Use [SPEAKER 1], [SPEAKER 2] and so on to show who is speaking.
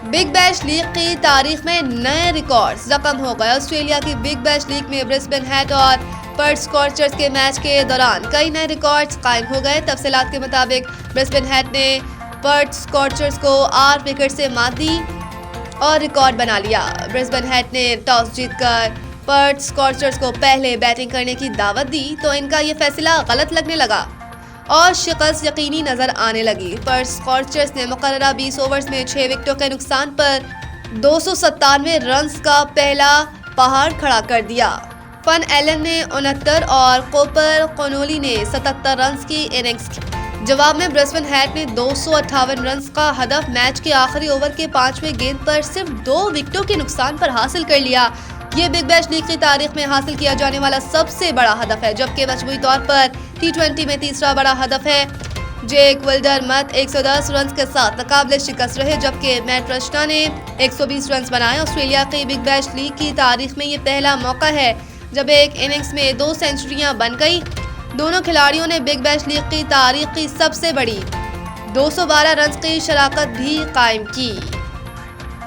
[SPEAKER 1] Big Bash League کی تاریخ میں نئے ریکارڈز رقم ہو گئے۔ آسٹریلیا کی بگ بیش لیگ میں برسبن ہیٹ اور پرتھ اسکارچرز کے میچ کے دوران کئی نئے ریکارڈز قائم ہو گئے۔ تفصیلات کے مطابق برسبن ہیٹ نے پرتھ اسکارچرز کو 8 وکٹ سے مات دی اور ریکارڈ بنا لیا۔ برسبن ہیٹ نے ٹاس جیت کر پرتھ اسکارچرز کو پہلے بیٹنگ کرنے کی دعوت دی تو ان کا یہ فیصلہ غلط لگنے لگا اور شکست یقینی نظر آنے لگی۔ پرتھ اسکارچرز نے مقررہ 20 اوورز میں 6 وکٹوں کے نقصان پر 297 رنز کا پہلا پہاڑ کھڑا کر دیا۔ فن ایلن نے 69 اور کوپر کونولی نے 77 رنز کی اننگز کی۔ جواب میں برسبن ہیٹ نے 258 رنز کا ہدف میچ کے آخری اوور کے 5ویں گیند پر صرف 2 وکٹوں کے نقصان پر حاصل کر لیا۔ یہ بگ بیش لیگ کی تاریخ میں حاصل کیا جانے والا سب سے بڑا ہدف ہے، جبکہ مجموعی طور پر T20 میں تیسرا بڑا ہدف ہے۔ جیک ولڈر مت 110 رنز کے ساتھ ناقابل شکست رہے، جبکہ میٹ رشنا نے 120 رنز بنائے۔ آسٹریلیا کی بگ بیش لیگ کی تاریخ میں یہ پہلا موقع ہے جب ایک اننگز میں 2 سنچریاں بن گئی۔ دونوں کھلاڑیوں نے بگ بیش لیگ کی تاریخ کی سب سے بڑی 212 رنز کی شراکت بھی قائم کی۔